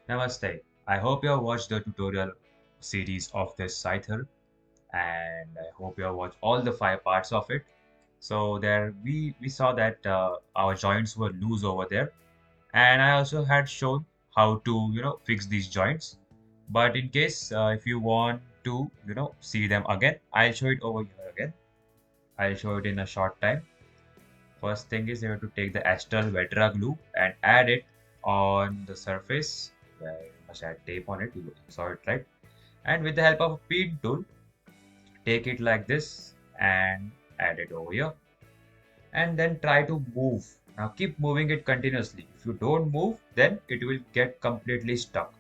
Namaste. I hope you have watched the tutorial series of this Scyther, and I hope you have watched all the 5 parts of it. So there we saw that our joints were loose over there, and I also had shown how to fix these joints. But in case if you want to see them again, I'll show it over here again. I'll show it in a short time. First thing is you have to take the Astral Vetra glue and add it on the surface. I must add tape on it. You saw it right. And with the help of a pin tool, take it like this and add it over here. And then try to move. Now keep moving it continuously. If you don't move, then it will get completely stuck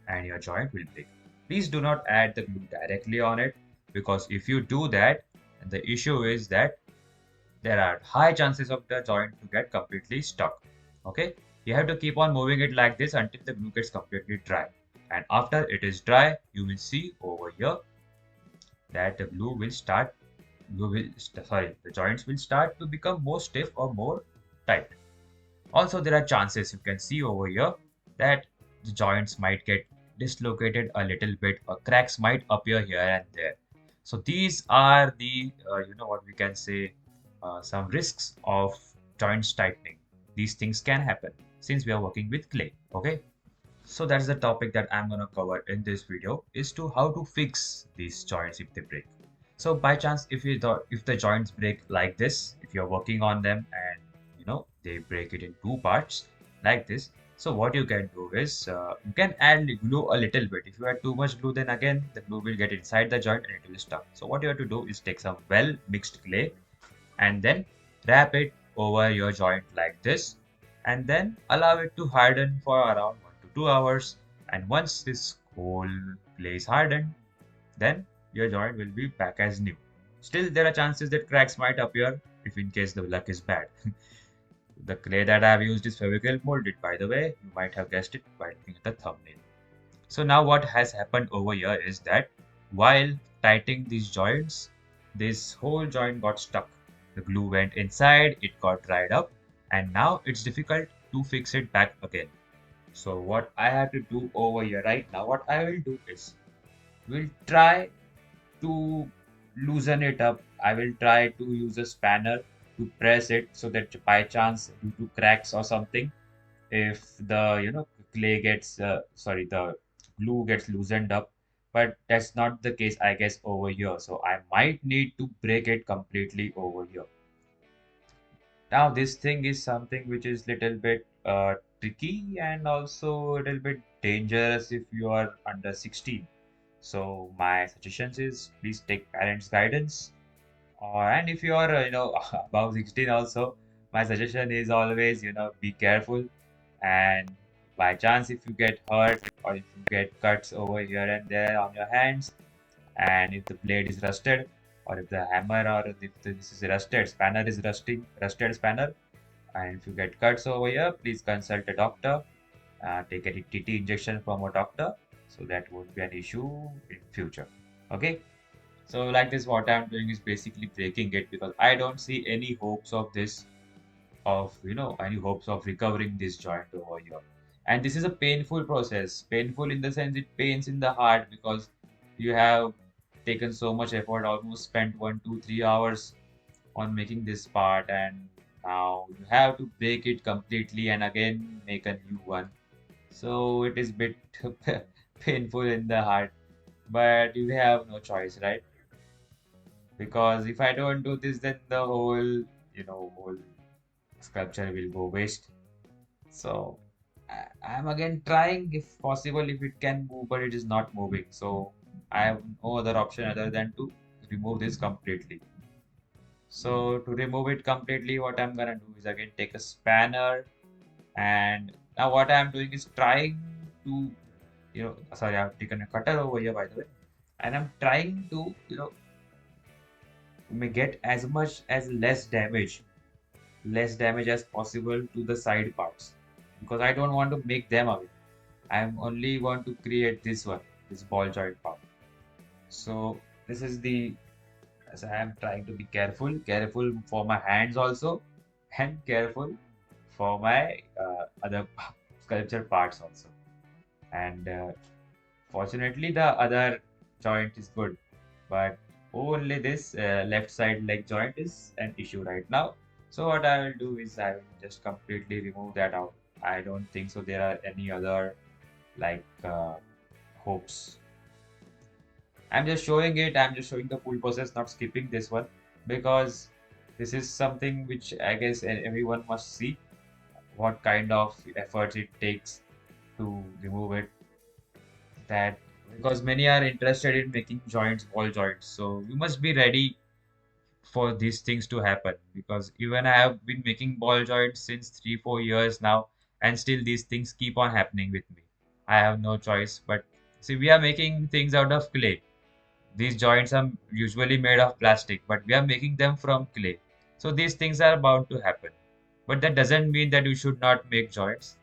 and your joint will break. Please do not add the glue directly on it, because if you do that, the issue is that there are high chances of the joint to get completely stuck. Okay, you have to keep on moving it like this until the glue gets completely dry, and after it is dry you will see over here that the glue will sorry the joints will start to become more stiff or more tight. Also, there are chances, you can see over here, that the joints might get dislocated a little bit, or cracks might appear here and there. So these are the what we can say, some risks of joints tightening. These things can happen since we are working with clay. Okay, so that's the topic that I'm gonna cover in this video, is to how to fix these joints if they break. So by chance, if the joints break like this, if you're working on them and they break it in 2 parts like this, so what you can do is you can add glue a little bit. If you add too much glue, then again the glue will get inside the joint and it will stuck. So what you have to do is take some well mixed clay and then wrap it over your joint like this, and then allow it to harden for around 1 to 2 hours. And once this whole clay is hardened, then your joint will be back as new. Still, there are chances that cracks might appear if in case the luck is bad. The clay that I have used is Fevicol molded, by the way. You might have guessed it by looking at the thumbnail. So now what has happened over here is that while tightening these joints, this whole joint got stuck. The glue went inside, it got dried up, and now it's difficult to fix it back again. So what I have to do over here right now, what I will do is, we'll try to loosen it up. I will try to use a spanner to press it so that by chance due to cracks or something, if the clay gets sorry the glue gets loosened up, but that's not the case I guess over here, so I might need to break it completely over here. Now this thing is something which is little bit tricky and also a little bit dangerous if you are under 16. So my suggestions is, please take parents guidance, and if you are above 16 also, my suggestion is always be careful. And by chance if you get hurt or if you get cuts over here and there on your hands, and if the blade is rusted, or if the hammer, or if this is rusted spanner is rusted spanner, and if you get cuts over here, please consult a doctor. Take a TT injection from a doctor, so that won't be an issue in future. Okay, so like this, what I'm doing is basically breaking it, because I don't see any hopes of this, of any hopes of recovering this joint over here. And this is a painful process, painful in the sense it pains in the heart, because you have taken so much effort, almost spent 1 2 3 hours on making this part, and now you have to break it completely and again make a new one. So it is bit painful in the heart, but you have no choice, right? Because if I don't do this, then the whole sculpture will go waste. So I'm again trying, if possible, if it can move, but it is not moving. So I have no other option other than to remove this completely. So to remove it completely, what I'm gonna do is again take a spanner, and now what I'm doing is trying to, sorry, I've taken a cutter over here, by the way, and I'm trying to, may get as much as less damage as possible to the side parts, because I don't want to make them away. I only want to create this one, this ball joint part. So this is the, as I am trying to be careful for my hands also, and careful for my other sculpture parts also. And fortunately, the other joint is good, but only this left side leg joint is an issue right now. So what I will do is I will just completely remove that out. I don't think so there are any other like hopes. I'm just showing it. I'm just showing the full process, not skipping this one, because this is something which I guess everyone must see what kind of efforts it takes to remove it. That because many are interested in making joints, ball joints, so you must be ready for these things to happen. Because even I have been making ball joints since 3 4 years now, and still these things keep on happening with me. I have no choice. But see, we are making things out of clay. These joints are usually made of plastic, but we are making them from clay. So these things are bound to happen. But that doesn't mean that you should not make joints.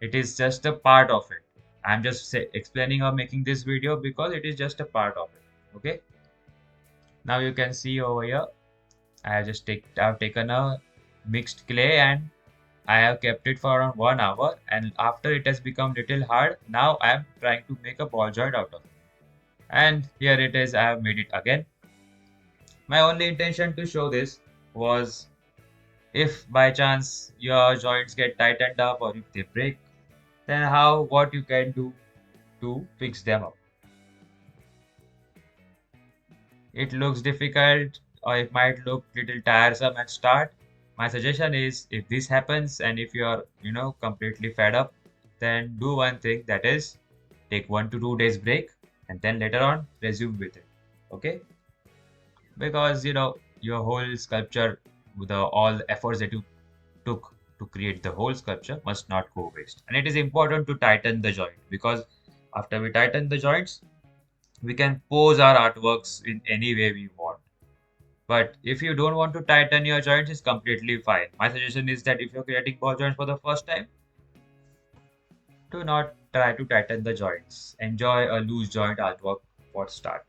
It is just a part of it. I'm just explaining or making this video because it is just a part of it. Okay. Now you can see over here, I've taken a mixed clay and I have kept it for around 1 hour. And after it has become little hard, now I am trying to make a ball joint out of it. And here it is. I have made it again. My only intention to show this was if by chance your joints get tightened up or if they break, then what you can do to fix them up. It looks difficult or it might look little tiresome at start. My suggestion is if this happens and if you're completely fed up, then do one thing, that is take 1 to 2 days break and then later on resume with it. Okay? Because your whole sculpture, with all the efforts that you took to create the whole sculpture, must not go waste. And it is important to tighten the joint, because after we tighten the joints, we can pose our artworks in any way we want. But if you don't want to tighten your joints, it's completely fine. My suggestion is that if you're creating ball joints for the first time, do not try to tighten the joints. Enjoy a loose joint artwork for start,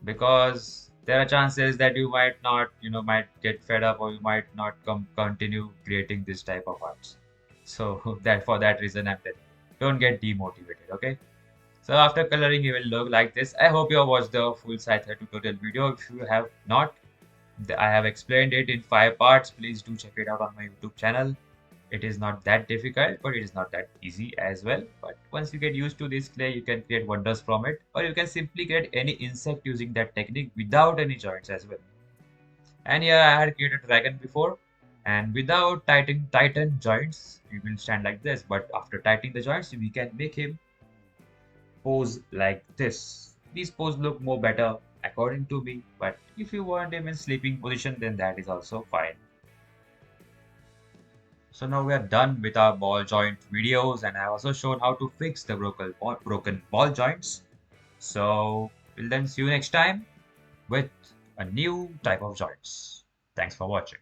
because there are chances that you might not, might get fed up, or you might not continue creating this type of arts. So that for that reason, I'm telling you, don't get demotivated. Okay. So after coloring, it will look like this. I hope you have watched the full Scyther tutorial video. If you have not, I have explained it in 5 parts. Please do check it out on my YouTube channel. It is not that difficult, but it is not that easy as well. But once you get used to this clay, you can create wonders from it, or you can simply create any insect using that technique without any joints as well. And here I had created a dragon before, and without tighten joints, he will stand like this. But after tightening the joints, we can make him pose like this. These poses look more better according to me, but if you want him in sleeping position, then that is also fine. So now we are done with our ball joint videos, and I have also shown how to fix the broken ball joints. So we'll then see you next time with a new type of joints. Thanks for watching.